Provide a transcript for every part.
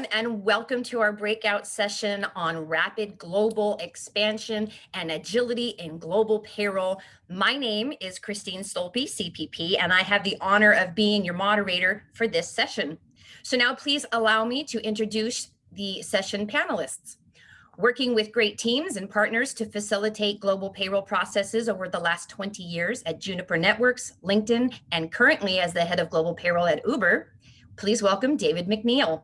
everyone, and welcome to our breakout session on rapid global expansion and agility in global payroll. My name is Christine Stolpe, CPP, and I have the honor of being your moderator for this session. So now please allow me to introduce the session panelists. Working with great teams and partners to facilitate global payroll processes over the last 20 years at Juniper Networks, LinkedIn, and currently as the head of global payroll at Uber, please welcome David McNeil.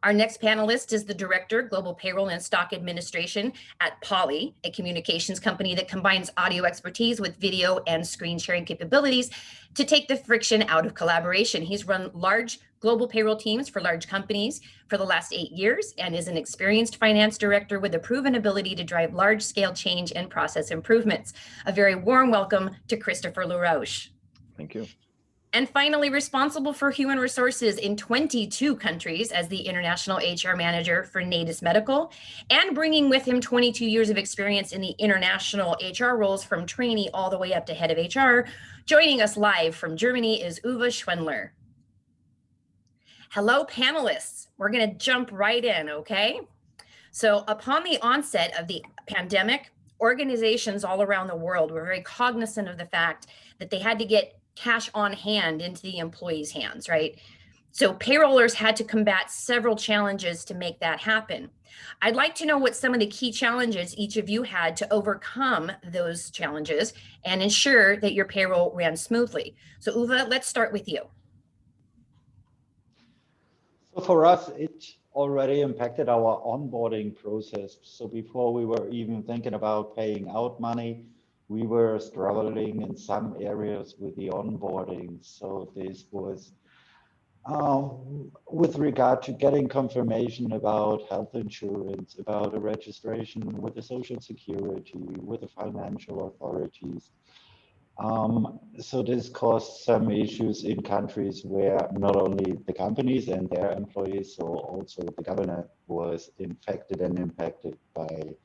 Our next panelist is the Director, Global Payroll and Stock Administration at Poly, a communications company that combines audio expertise with video and screen sharing capabilities to take the friction out of collaboration. He's run large global payroll teams for large companies for the last 8 years and is an experienced finance director with a proven ability to drive large-scale change and process improvements. A very warm welcome to Christopher LaRoche. Thank you. And finally, responsible for human resources in 22 countries as the International HR Manager for Natus Medical, and bringing with him 22 years of experience in the international HR roles from trainee all the way up to head of HR. Joining us live from Germany is Uwe Schwendler. Hello, panelists. We're going to jump right in, okay? So upon the onset of the pandemic, organizations all around the world were very cognizant of the fact that they had to get cash on hand into the employees' hands, right? So payrollers had to combat several challenges to make that happen. I'd like to know what some of the key challenges each of you had to overcome those challenges and ensure that your payroll ran smoothly. So Uwe, let's start with you. So for us, it already impacted our onboarding process. So before we were even thinking about paying out money, we were struggling in some areas with the onboarding. So this was with regard to getting confirmation about health insurance, about a registration with the Social Security, with the financial authorities. So this caused some issues in countries where not only the companies and their employees, so also the government was infected and impacted by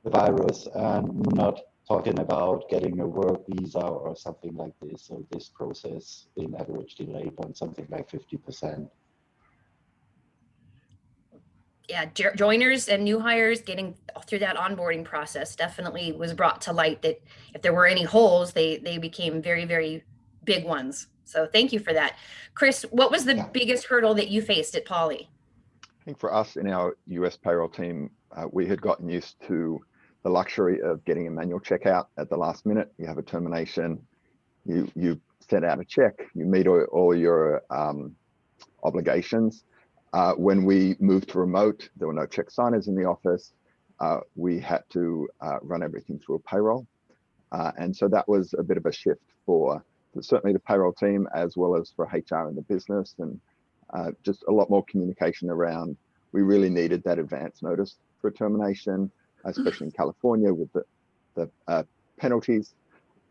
the virus, and not talking about getting a work visa or something like this. So this process in average delayed on something like 50%. Yeah, joiners and new hires getting through that onboarding process definitely was brought to light that if there were any holes, they became very, very big ones. So thank you for that. Chris, what was the biggest hurdle that you faced at Poly? I think for us in our US payroll team, we had gotten used to the luxury of getting a manual checkout at the last minute. You have a termination, you send out a check, you meet all your obligations. When we moved to remote, there were no check signers in the office. We had to run everything through a payroll. And so that was a bit of a shift for certainly the payroll team, as well as for HR in the business, and just a lot more communication around, we really needed that advance notice for termination, especially in California with the penalties,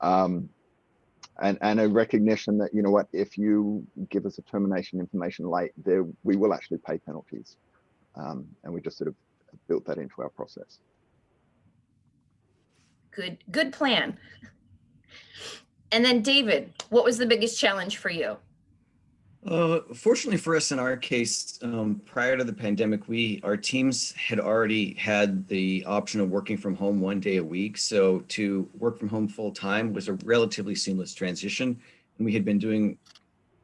and a recognition that, you know what, if you give us a termination information late, we will actually pay penalties. And we just sort of built that into our process. Good plan. And then David, what was the biggest challenge for you? Fortunately for us in our case, prior to the pandemic, our teams had already had the option of working from home 1 day a week. So to work from home full time was a relatively seamless transition. And we had been doing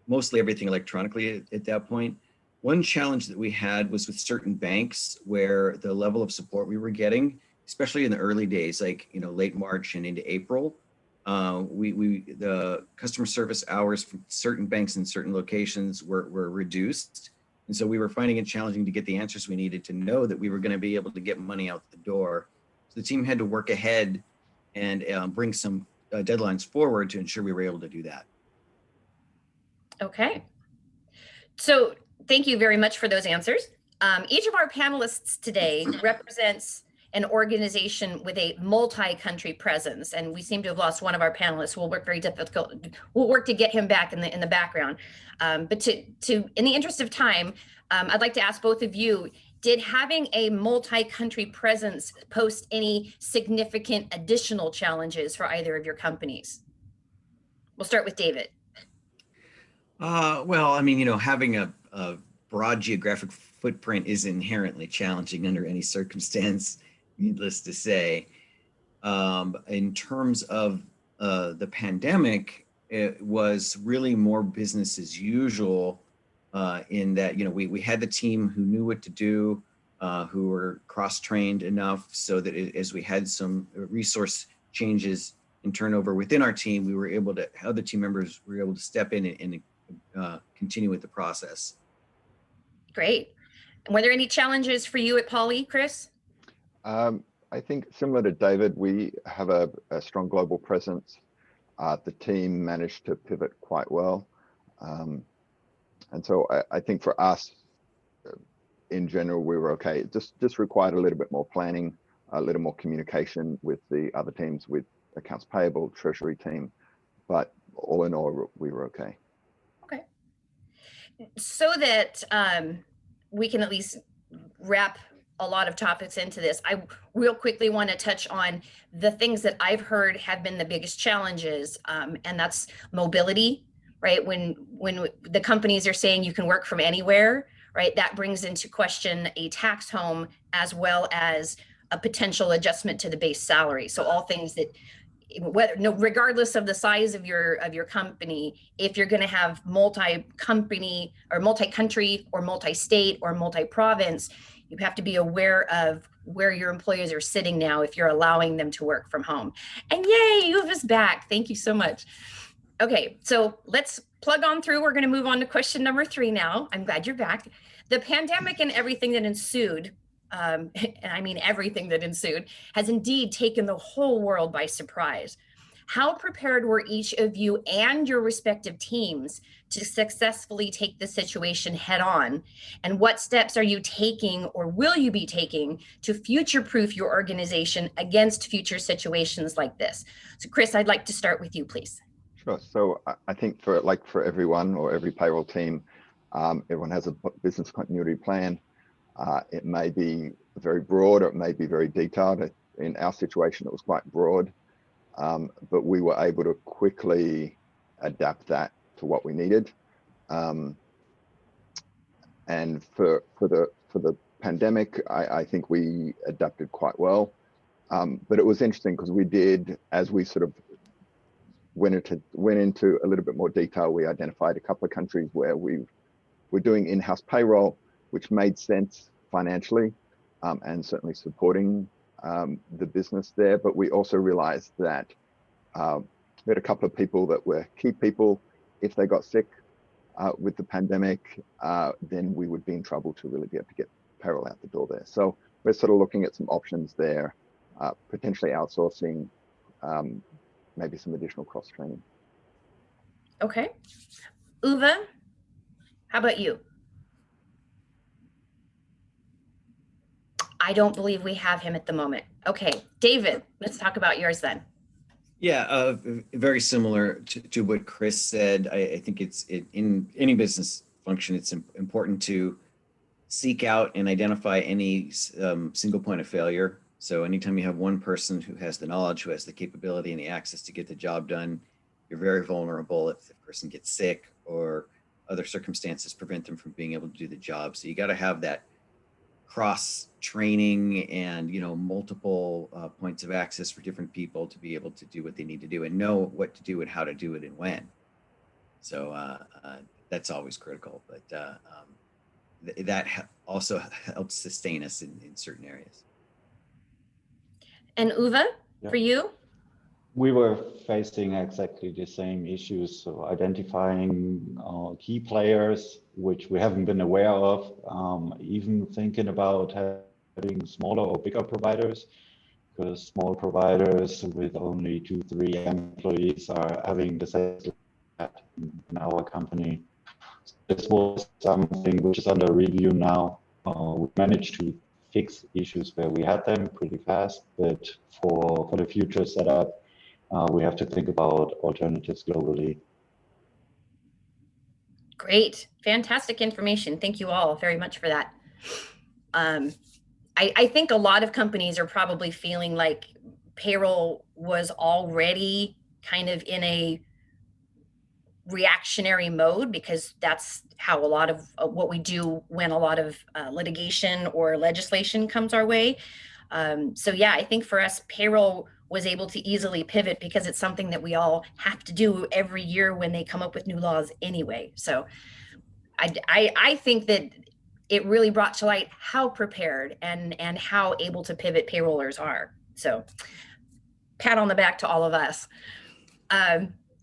mostly everything electronically at that point. One challenge that we had was with certain banks where the level of support we were getting, especially in the early days, like, late March and into April, the customer service hours from certain banks in certain locations were reduced. And so we were finding it challenging to get the answers we needed to know that we were going to be able to get money out the door. So the team had to work ahead and bring some deadlines forward to ensure we were able to do that. Okay. So thank you very much for those answers. Each of our panelists today represents an organization with a multi-country presence, and we seem to have lost one of our panelists. We'll work to get him back in the background. But in the interest of time, I'd like to ask both of you: did having a multi-country presence pose any significant additional challenges for either of your companies? We'll start with David. Well, I mean, having a broad geographic footprint is inherently challenging under any circumstance, needless to say. In terms of the pandemic, it was really more business as usual in that, we had the team who knew what to do, who were cross-trained enough so that as we had some resource changes and turnover within our team, we were able to, other team members were able to step in and continue with the process. Great. And were there any challenges for you at Poly, Chris? I think similar to David, we have a strong global presence. The team managed to pivot quite well. And so I think for us, in general, we were okay. It just required a little bit more planning, a little more communication with the other teams, with accounts payable, treasury team. But all in all, we were okay. Okay. So that we can at least wrap a lot of topics into this, I real quickly want to touch on the things that I've heard have been the biggest challenges, and that's mobility, right? When the companies are saying you can work from anywhere, right? That brings into question a tax home as well as a potential adjustment to the base salary. So all things that, regardless of the size of your company, if you're going to have multi-company or multi-country or multi-state or multi-province, you have to be aware of where your employees are sitting now if you're allowing them to work from home. And yay, Uva's back. Thank you so much. Okay, so let's plug on through. We're going to move on to question number 3 now. I'm glad you're back. The pandemic and everything that ensued, and I mean everything that ensued, has indeed taken the whole world by surprise. How prepared were each of you and your respective teams to successfully take the situation head on? And what steps are you taking or will you be taking to future-proof your organization against future situations like this? So Chris, I'd like to start with you, please. Sure. So I think for everyone or every payroll team, everyone has a business continuity plan. It may be very broad or it may be very detailed. In our situation, it was quite broad. But we were able to quickly adapt that to what we needed. And for the pandemic, I think we adapted quite well. But it was interesting because we did, as we sort of went into a little bit more detail, we identified a couple of countries where we were doing in-house payroll, which made sense financially, and certainly supporting the business there. But we also realized that we had a couple of people that were key people. If they got sick with the pandemic, then we would be in trouble to really be able to get payroll out the door there. So we're sort of looking at some options there, potentially outsourcing, maybe some additional cross-training. Okay. Uva, how about you? I don't believe we have him at the moment. Okay, David, let's talk about yours then. Yeah, very similar to what Chris said. I think in any business function, it's important to seek out and identify any single point of failure. So anytime you have one person who has the knowledge, who has the capability and the access to get the job done, you're very vulnerable if the person gets sick or other circumstances prevent them from being able to do the job. So you got to have that cross training and multiple points of access for different people to be able to do what they need to do and know what to do and how to do it and when. So that's always critical, but that also helps sustain us in certain areas. And Uva, for you? We were facing exactly the same issues. So identifying key players, which we haven't been aware of, even thinking about having smaller or bigger providers, because small providers with only 2-3 employees are having the same in our company. This was something which is under review now. We managed to fix issues where we had them pretty fast, but for the future setup, we have to think about alternatives globally. Great, fantastic information. Thank you all very much for that. I think a lot of companies are probably feeling like payroll was already kind of in a reactionary mode, because that's how a lot of what we do when a lot of litigation or legislation comes our way. So yeah, I think for us, payroll was able to easily pivot because it's something that we all have to do every year when they come up with new laws anyway. So I think that it really brought to light how prepared and how able to pivot payrollers are. So pat on the back to all of us.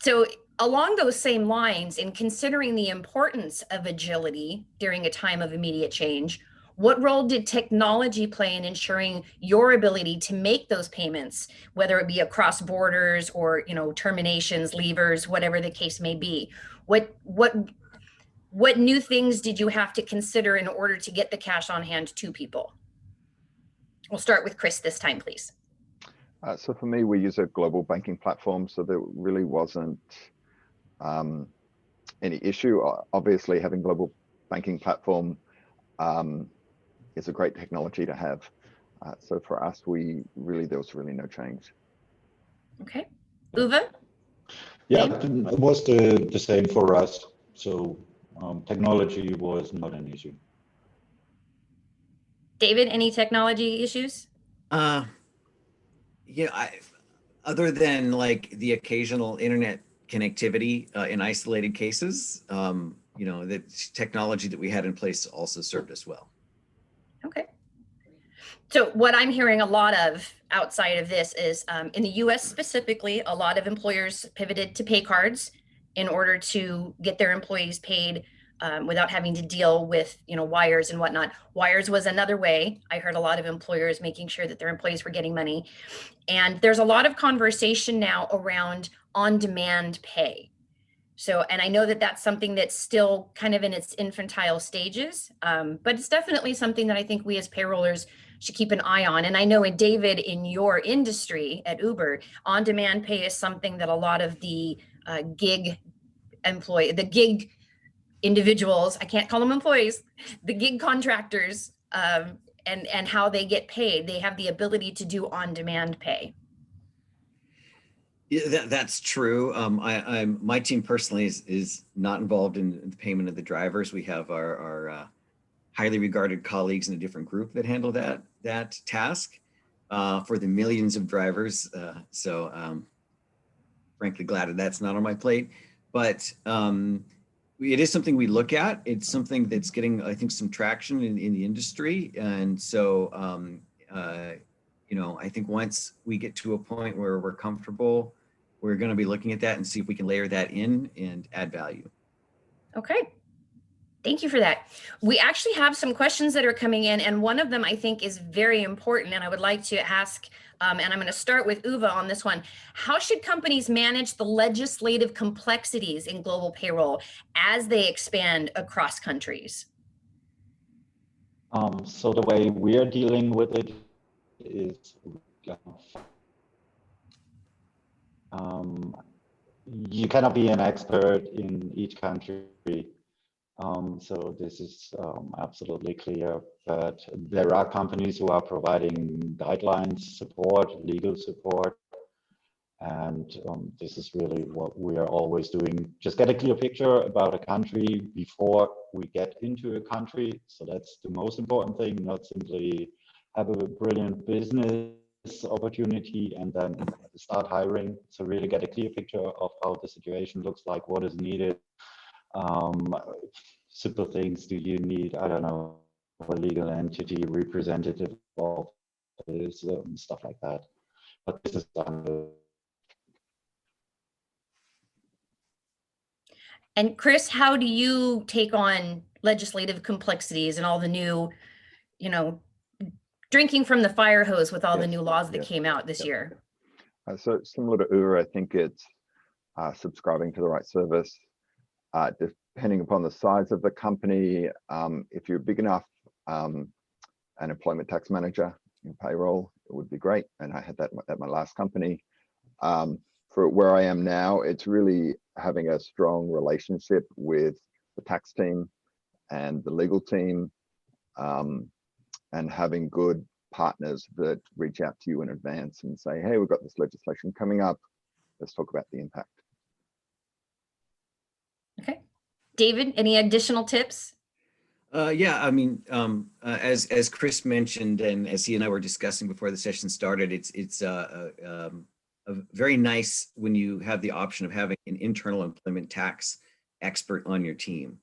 So along those same lines, in considering the importance of agility during a time of immediate change, what role did technology play in ensuring your ability to make those payments, whether it be across borders or, you know, terminations, leavers, whatever the case may be? What new things did you have to consider in order to get the cash on hand to people? We'll start with Chris this time, please. So for me, we use a global banking platform, so there really wasn't any issue. Obviously, having global banking platform is a great technology to have. So for us, there was really no change. Okay, Uwe? Yeah, it was the same for us. So technology was not an issue. David, any technology issues? Yeah, other than like the occasional internet connectivity in isolated cases, you know, the technology that we had in place also served us well. Okay. So what I'm hearing a lot of outside of this is in the US specifically, a lot of employers pivoted to pay cards in order to get their employees paid without having to deal with, you know, wires and whatnot. Wires was another way. I heard a lot of employers making sure that their employees were getting money. And there's a lot of conversation now around on-demand pay. So, and I know that that's something that's still kind of in its infantile stages, but it's definitely something that I think we as payrollers should keep an eye on. And I know, David, in your industry at Uber, on-demand pay is something that a lot of the gig individuals, I can't call them employees, the gig contractors, and how they get paid. They have the ability to do on-demand pay. Yeah, that's true. My team personally is not involved in the payment of the drivers. We have our highly regarded colleagues in a different group that handle that task for the millions of drivers. So frankly, glad that that's not on my plate. But it is something we look at. It's something that's getting, I think, some traction in the industry. And so, you know, I think once we get to a point where we're comfortable, we're going to be looking at that and see if we can layer that in and add value. Okay. Thank you for that. We actually have some questions that are coming in, and one of them I think is very important, and I would like to ask, and I'm going to start with Uwe on this one. How should companies manage the legislative complexities in global payroll as they expand across countries? So the way we're dealing with it is you cannot be an expert in each country. So this is absolutely clear, but there are companies who are providing guidelines, support, legal support. And this is really what we are always doing. Just get a clear picture about a country before we get into a country. So that's the most important thing, not simply have a brilliant business opportunity and then start hiring. So really get a clear picture of how the situation looks like, what is needed. Simple things. Do you need, I don't know, a legal entity representative of this, stuff like that. But this is done. And Chris, how do you take on legislative complexities and all the new, you know, drinking from the fire hose with all the new laws that came out this year? So similar to Uber, I think it's subscribing to the right service. Depending upon the size of the company, if you're big enough, an employment tax manager in payroll, it would be great. And I had that at my last company. For where I am now, it's really having a strong relationship with the tax team and the legal team, and having good partners that reach out to you in advance and say, hey, we've got this legislation coming up. Let's talk about the impact. David, any additional tips? Yeah, I mean, as Chris mentioned, and as he and I were discussing before the session started, it's a very nice when you have the option of having an internal employment tax expert on your team.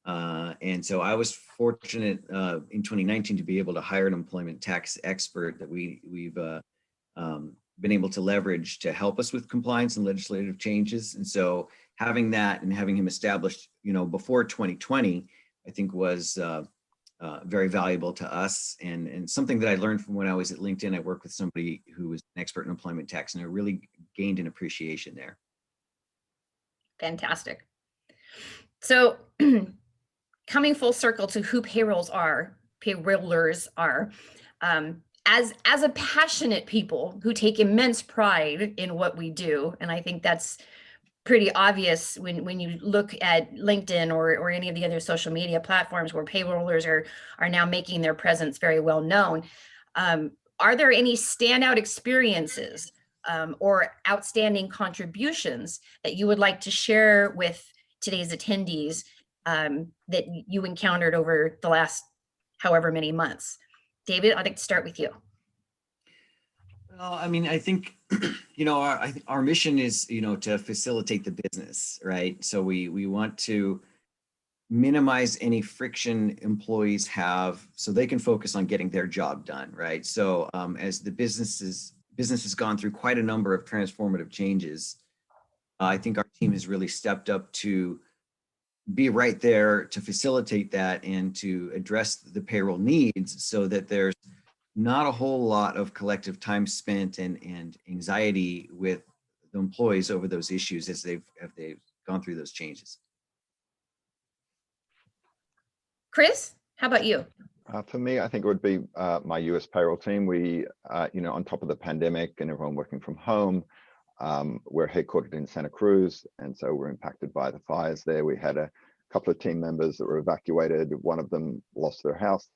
And so I was fortunate in 2019 to be able to hire an employment tax expert that we've been able to leverage to help us with compliance and legislative changes. And so having that and having him established, before 2020, I think was very valuable to us, and something that I learned from when I was at LinkedIn. I worked with somebody who was an expert in employment tax, and I really gained an appreciation there. Fantastic. So coming full circle to who payrollers are, as a passionate people who take immense pride in what we do, and I think that's pretty obvious when you look at LinkedIn or any of the other social media platforms where payrollers are now making their presence very well known. Are there any standout experiences or outstanding contributions that you would like to share with today's attendees that you encountered over the last however many months? David, I'd like to start with you. Well, I mean, I think, our mission is, to facilitate the business, right? So we want to minimize any friction employees have so they can focus on getting their job done, right? So as the business has gone through quite a number of transformative changes, I think our team has really stepped up to be right there to facilitate that and to address the payroll needs so that there's not a whole lot of collective time spent and anxiety with the employees over those issues as they've gone through those changes. Chris, how about you? For me, I think it would be my US payroll team. We, on top of the pandemic and everyone working from home, we're headquartered in Santa Cruz, and so we're impacted by the fires there. We had a couple of team members that were evacuated. One of them lost their house.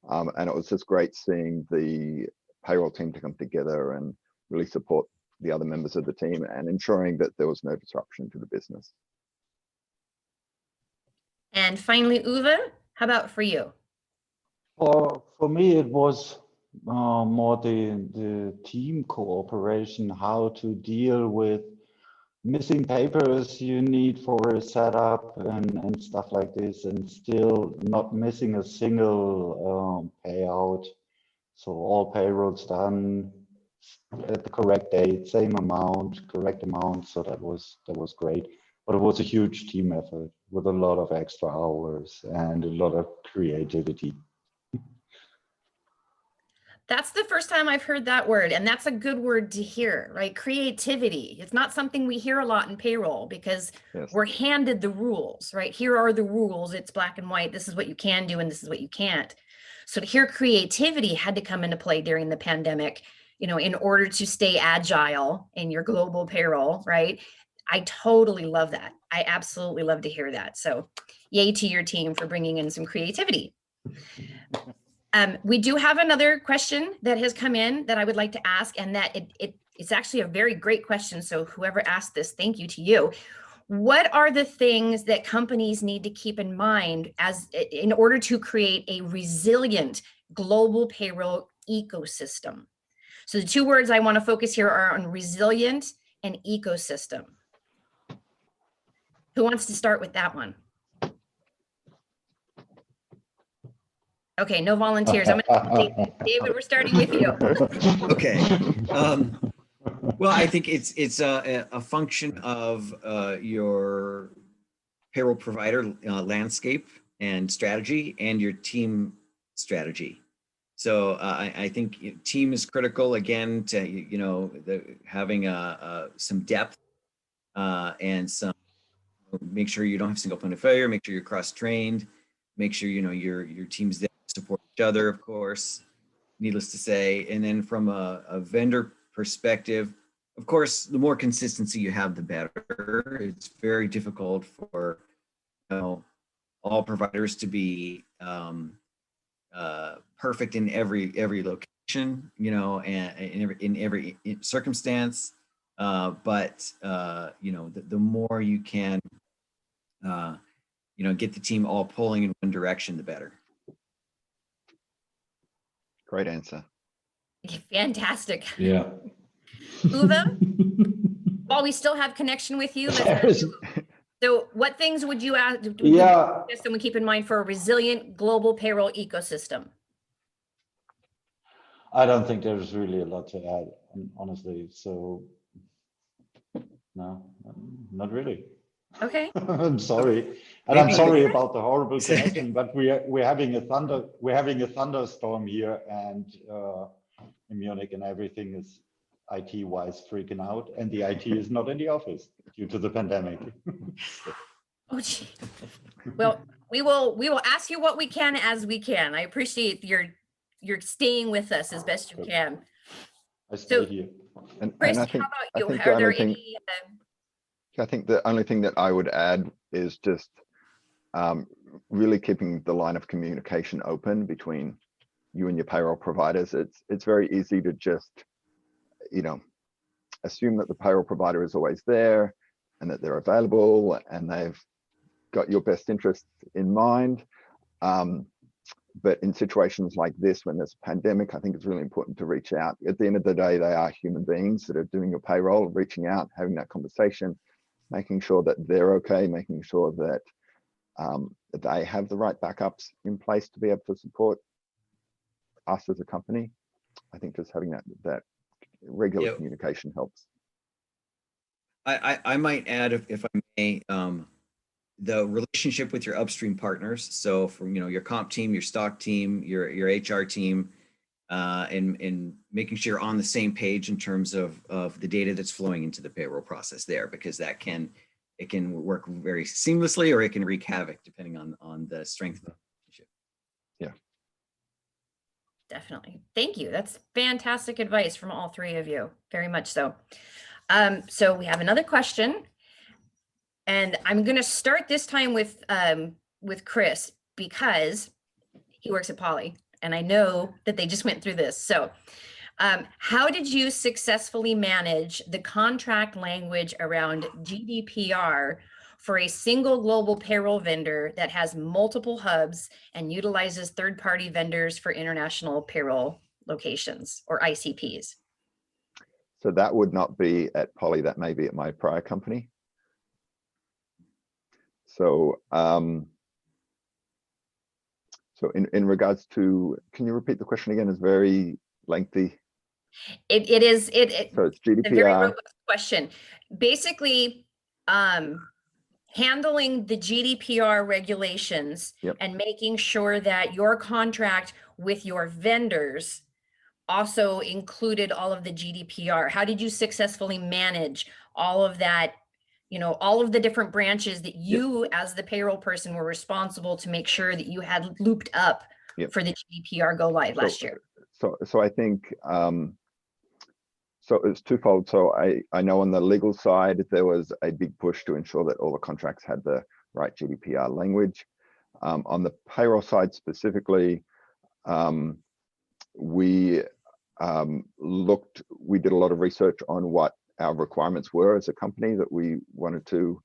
And it was just great seeing the payroll team to come together and really support the other members of the team and ensuring that there was no disruption to the business. And finally, Uwe, how about for you? For me, it was more the team cooperation, how to deal with missing papers you need for a setup and stuff like this, and still not missing a single payout. So all payrolls done at the correct date, same amount, correct amount. So that was great. But it was a huge team effort with a lot of extra hours and a lot of creativity. That's the first time I've heard that word, and that's a good word to hear, right? Creativity. It's not something we hear a lot in payroll because Yes. we're handed the rules, right? Here are the rules. It's black and white. This is what you can do and this is what you can't. So to hear creativity had to come into play during the pandemic, in order to stay agile in your global payroll, right? I totally love that. I absolutely love to hear that. So yay to your team for bringing in some creativity. We do have another question that has come in that I would like to ask, and that it's actually a very great question. So whoever asked this, thank you to you. What are the things that companies need to keep in mind in order to create a resilient global payroll ecosystem? So the two words I want to focus here are on resilient and ecosystem. Who wants to start with that one? Okay, no volunteers. David, we're starting with you. Okay. Well, I think it's a function of your payroll provider landscape and strategy and your team strategy. So I think team is critical, again, to having some depth and some, make sure you don't have single point of failure, make sure you're cross-trained, make sure your team's there to support each other, of course, needless to say. And then from a vendor perspective, of course, the more consistency you have, the better. It's very difficult for all providers to be perfect in every location, and in every circumstance. But the more you can get the team all pulling in one direction, the better. Great answer. Fantastic. Yeah. Uwe, while we still have connection with you, let's ask you. So what things would you ask, Yeah. we keep in mind for a resilient global payroll ecosystem? I don't think there's really a lot to add, honestly. So no, not really. Okay. I'm sorry, and I'm Maybe- sorry about the horrible connection, but we're having a thunderstorm here, and in Munich, and everything is IT wise freaking out, and the IT is not in the office due to the pandemic. Oh, gee. Well, we will ask you what we can as we can. I appreciate your staying with us as best you can. I stay So, here. Chris, I think, how I about you? think Are the there only thing, any? I think the only thing that I would add is just really keeping the line of communication open between you and your payroll providers. It's very easy to just, assume that the payroll provider is always there and that they're available and they've got your best interests in mind. But in situations like this, when there's a pandemic, I think it's really important to reach out. At the end of the day, they are human beings that are doing your payroll, reaching out, having that conversation, making sure that they're okay, making sure that they have the right backups in place to be able to support us as a company. I think just having that regular communication helps. I might add, if I may, the relationship with your upstream partners. So from your comp team, your stock team, your HR team, and making sure you're on the same page in terms of the data that's flowing into the payroll process there, because it can work very seamlessly, or it can wreak havoc depending on the strength of the relationship. Yeah. Definitely. Thank you. That's fantastic advice from all three of you. Very much so. So we have another question, and I'm going to start this time with Chris, because he works at Poly, and I know that they just went through this. So how did you successfully manage the contract language around GDPR for a single global payroll vendor that has multiple hubs and utilizes third-party vendors for international payroll locations, or ICPs? So that would not be at Poly, that may be at my prior company. So so in regards to, can you repeat the question again? It's very lengthy. So it's GDPR. a very robust question. Basically, handling the GDPR regulations and making sure that your contract with your vendors also included all of the GDPR. How did you successfully manage all of that, all of the different branches that you as the payroll person were responsible to make sure that you had looped up for the GDPR go live last year? So I think, so it's twofold. So I know on the legal side, there was a big push to ensure that all the contracts had the right GDPR language. On the payroll side specifically, we did a lot of research on what our requirements were as a company, that we wanted to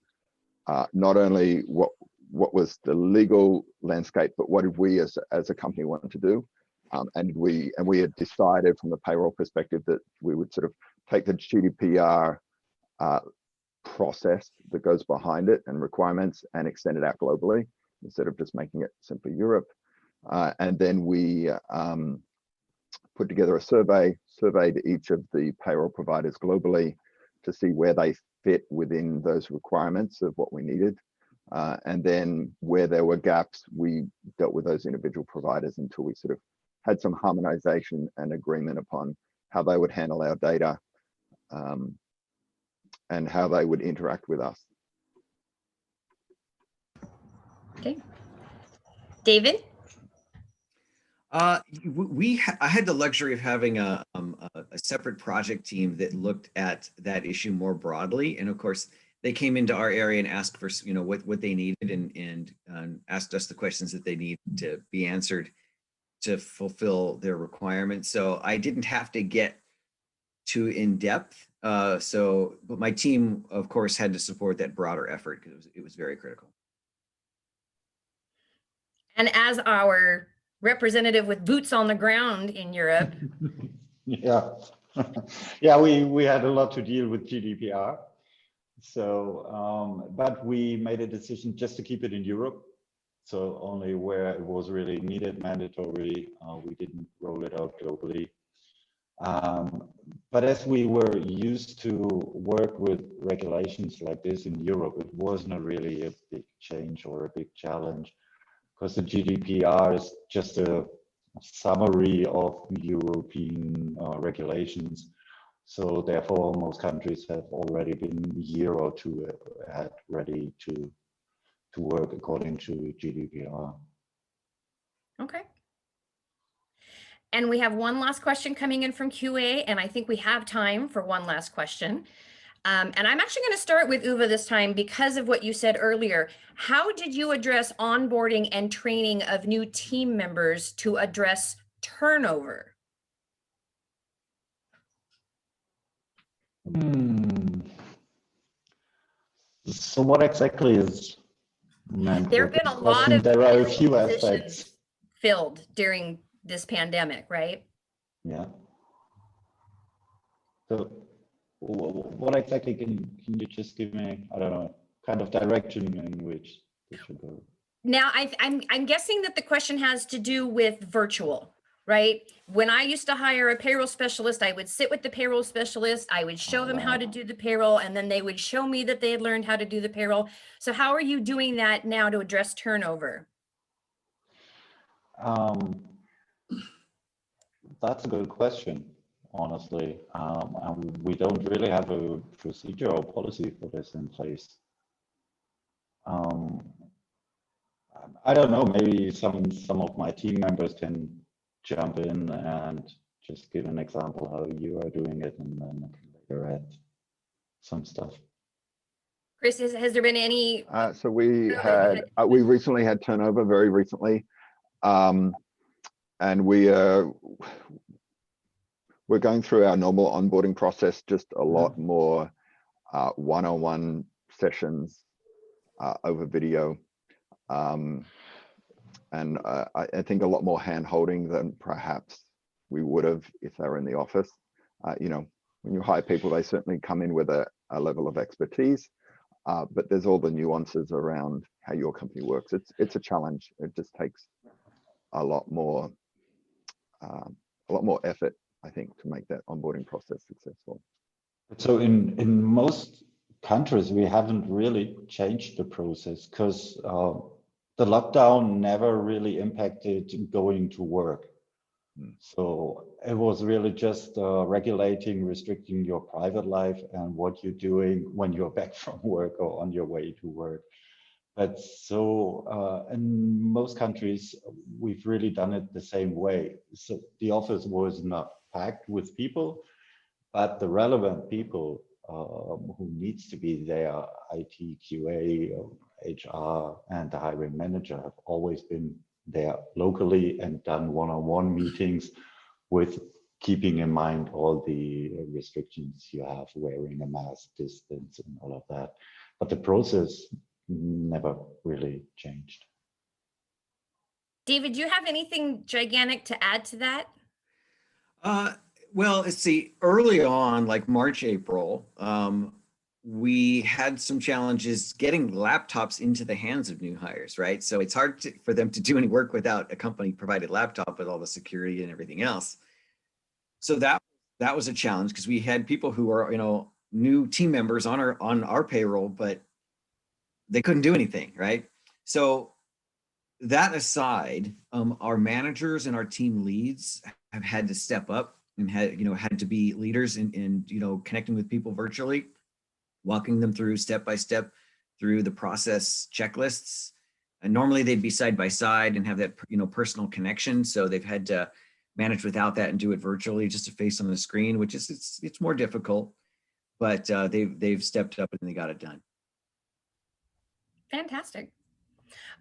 not only what was the legal landscape, but what did we as a company want to do. And we had decided from the payroll perspective that we would sort of take the GDPR process that goes behind it and requirements and extend it out globally instead of just making it simply Europe. And then we put together a surveyed each of the payroll providers globally to see where they fit within those requirements of what we needed. And then where there were gaps, we dealt with those individual providers until we sort of had some harmonization and agreement upon how they would handle our data and how they would interact with us. Okay. David? I had the luxury of having a separate project team that looked at that issue more broadly. And of course, they came into our area and asked for, what they needed and asked us the questions that they need to be answered to fulfill their requirements. So I didn't have to get too in depth. But my team, of course, had to support that broader effort because it was very critical. And as our representative with boots on the ground in Europe. Yeah, yeah, we had a lot to deal with GDPR. So, but we made a decision just to keep it in Europe. So only where it was really needed, mandatory, we didn't roll it out globally. But as we were used to work with regulations like this in Europe, it wasn't really a big change or a big challenge, because the GDPR is just a summary of European regulations. So therefore, most countries have already been a year or two ahead, ready to work according to GDPR. Okay. And we have one last question coming in from QA, and I think we have time for one last question. And I'm actually going to start with Uwe this time because of what you said earlier. How did you address onboarding and training of new team members to address turnover? So what exactly is meant? There have been a lot of there are a few positions aspects filled during this pandemic, right? Yeah. So what exactly can you just give me, I don't know, kind of direction in which this should go? Now, I'm guessing that the question has to do with virtual, right? When I used to hire a payroll specialist, I would sit with the payroll specialist, I would show them how to do the payroll, and then they would show me that they had learned how to do the payroll. So how are you doing that now to address turnover? That's a good question, honestly. We don't really have a procedure or policy for this in place. I don't know, maybe some of my team members can jump in and just give an example how you are doing it, and then I can later add some stuff. Chris, has there been any? So we recently had turnover, very recently, and we're going through our normal onboarding process, just a lot more one-on-one sessions over video, and I think a lot more hand-holding than perhaps we would have if they were in the office. You know, when you hire people, they certainly come in with a level of expertise, but there's all the nuances around how your company works. It's a challenge. It just takes a lot more effort, I think, to make that onboarding process successful. So in most countries, we haven't really changed the process because the lockdown never really impacted going to work. So it was really just regulating, restricting your private life and what you're doing when you're back from work or on your way to work. But so in most countries, we've really done it the same way. So the office was not packed with people, but the relevant people who needs to be there, IT, QA, HR, and the hiring manager have always been there locally and done one-on-one meetings with keeping in mind all the restrictions you have, wearing a mask, distance, and all of that. But the process never really changed. David, do you have anything gigantic to add to that? Well, let's see, early on, like March, April, we had some challenges getting laptops into the hands of new hires, right? So it's hard for them to do any work without a company provided laptop with all the security and everything else. So that was a challenge because we had people who are, you know, new team members on our payroll, but they couldn't do anything, right? So that aside, our managers and our team leads have had to step up and had to be leaders in connecting with people virtually, walking them through step by step through the process checklists. And normally they'd be side by side and have that personal connection. So they've had to manage without that and do it virtually, just a face on the screen, which is it's more difficult, but they've stepped up and they got it done. Fantastic.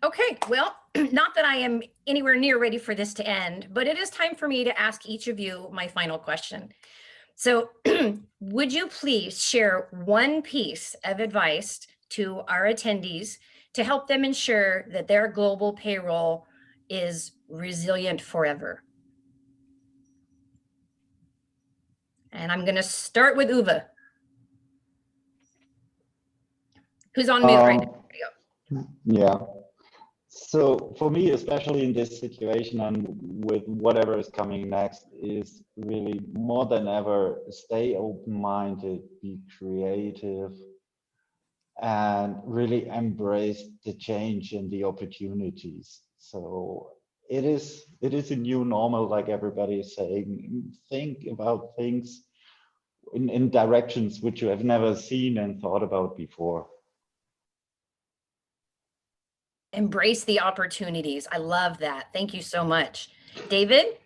Okay, well, not that I am anywhere near ready for this to end, but it is time for me to ask each of you my final question. So would you please share one piece of advice to our attendees to help them ensure that their global payroll is resilient forever? And I'm going to start with Uwe, who's on mute right now. Yeah. So for me, especially in this situation and with whatever is coming next, is really more than ever, stay open-minded, be creative, and really embrace the change and the opportunities. So it is a new normal, like everybody is saying. Think about things in directions which you have never seen and thought about before. Embrace the opportunities. I love that. Thank you so much. David?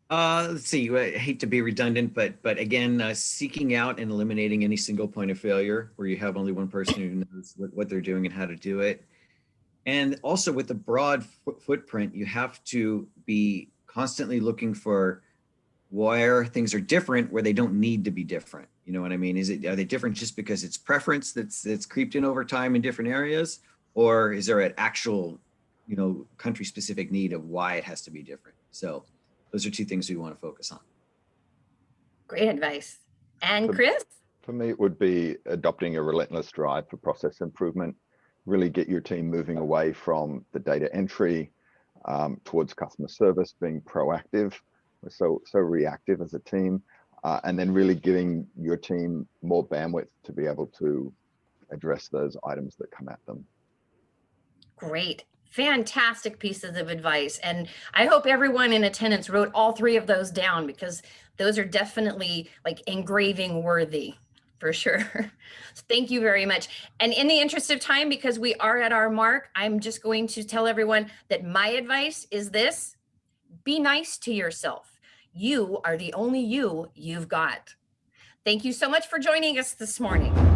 Let's see, I hate to be redundant, but again, seeking out and eliminating any single point of failure where you have only one person who knows what they're doing and how to do it. And also with the broad footprint, you have to be constantly looking for where things are different, where they don't need to be different. You know what I mean? Are they different just because it's preference that's creeped in over time in different areas? Or is there an actual, country specific need of why it has to be different? So those are two things we want to focus on. Great advice. And Chris? For me, it would be adopting a relentless drive for process improvement. Really get your team moving away from the data entry towards customer service, being proactive. We're so reactive as a team, and then really giving your team more bandwidth to be able to address those items that come at them. Great. Fantastic pieces of advice. And I hope everyone in attendance wrote all three of those down, because those are definitely like engraving worthy for sure. Thank you very much. And in the interest of time, because we are at our mark, I'm just going to tell everyone that my advice is this: be nice to yourself. You are the only you've got. Thank you so much for joining us this morning.